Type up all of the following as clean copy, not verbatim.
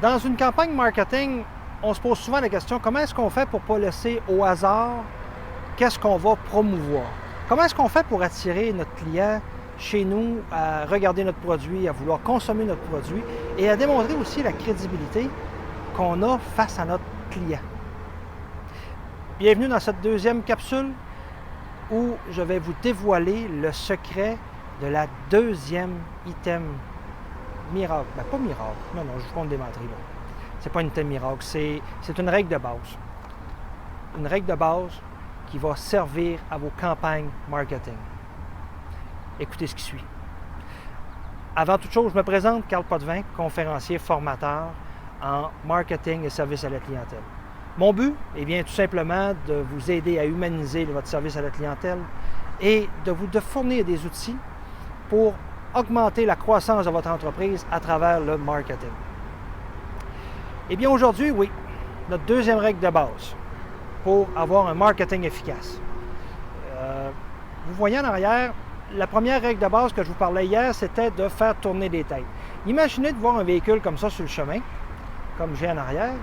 Dans une campagne marketing, on se pose souvent la question, comment est-ce qu'on fait pour ne pas laisser au hasard qu'est-ce qu'on va promouvoir? Comment est-ce qu'on fait pour attirer notre client chez nous à regarder notre produit, à vouloir consommer notre produit et à démontrer aussi la crédibilité qu'on a face à notre client? Bienvenue dans cette deuxième capsule où je vais vous dévoiler le secret de la deuxième item miracle. Ben, pas miracle, non, je vous compte des menteries là. C'est pas une item miracle, c'est une règle de base. Une règle de base qui va servir à vos campagnes marketing. Écoutez ce qui suit. Avant toute chose, je me présente, Carl Potvin, conférencier, formateur en marketing et service à la clientèle. Mon but, eh bien, tout simplement de vous aider à humaniser votre service à la clientèle et de vous fournir des outils pour augmenter la croissance de votre entreprise à travers le marketing. Eh bien, aujourd'hui, oui, notre deuxième règle de base pour avoir un marketing efficace. Vous voyez en arrière, la première règle de base que je vous parlais hier, c'était de faire tourner des têtes. Imaginez de voir un véhicule comme ça sur le chemin, comme j'ai en arrière.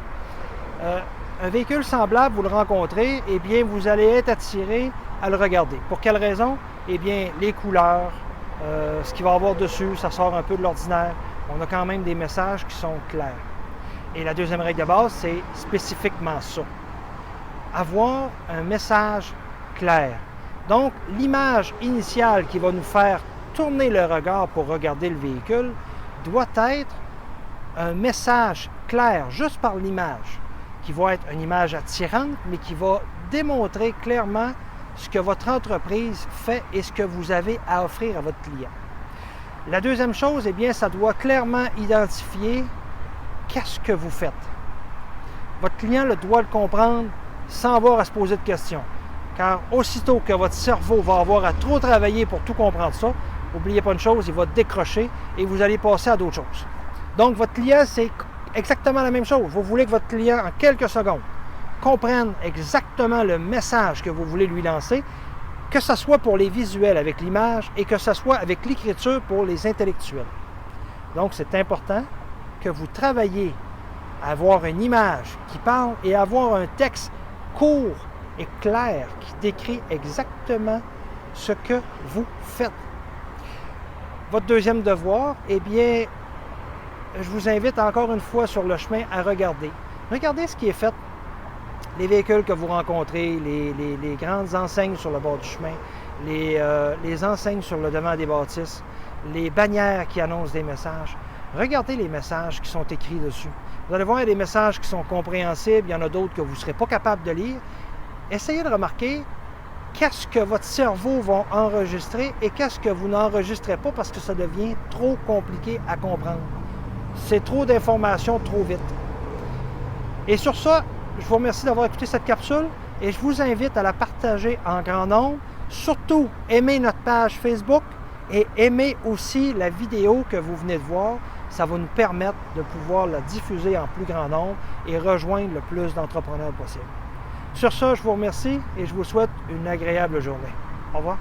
Un véhicule semblable, vous le rencontrez, eh bien, vous allez être attiré à le regarder. Pour quelle raison? Eh bien, les couleurs, ce qu'il va y avoir dessus, ça sort un peu de l'ordinaire. On a quand même des messages qui sont clairs. Et la deuxième règle de base, c'est spécifiquement ça. Avoir un message clair. Donc, l'image initiale qui va nous faire tourner le regard pour regarder le véhicule doit être un message clair, juste par l'image, qui va être une image attirante, mais qui va démontrer clairement ce que votre entreprise fait et ce que vous avez à offrir à votre client. La deuxième chose, eh bien, ça doit clairement identifier qu'est-ce que vous faites. Votre client doit le comprendre sans avoir à se poser de questions. Car aussitôt que votre cerveau va avoir à trop travailler pour tout comprendre ça, n'oubliez pas une chose, il va décrocher et vous allez passer à d'autres choses. Donc, votre client, c'est exactement la même chose. Vous voulez que votre client, en quelques secondes, comprenne exactement le message que vous voulez lui lancer, que ce soit pour les visuels avec l'image et que ce soit avec l'écriture pour les intellectuels. Donc, c'est important que vous travaillez à avoir une image qui parle et à avoir un texte court et clair qui décrit exactement ce que vous faites. Votre deuxième devoir, eh bien, je vous invite encore une fois sur le chemin à regarder. Regardez ce qui est fait. Les véhicules que vous rencontrez, les grandes enseignes sur le bord du chemin, les enseignes sur le devant des bâtisses, les bannières qui annoncent des messages. Regardez les messages qui sont écrits dessus. Vous allez voir, il y a des messages qui sont compréhensibles, il y en a d'autres que vous ne serez pas capable de lire. Essayez de remarquer qu'est-ce que votre cerveau va enregistrer et qu'est-ce que vous n'enregistrez pas parce que ça devient trop compliqué à comprendre. C'est trop d'informations trop vite. Et sur ça, je vous remercie d'avoir écouté cette capsule et je vous invite à la partager en grand nombre. Surtout, aimez notre page Facebook et aimez aussi la vidéo que vous venez de voir. Ça va nous permettre de pouvoir la diffuser en plus grand nombre et rejoindre le plus d'entrepreneurs possible. Sur ça, je vous remercie et je vous souhaite une agréable journée. Au revoir.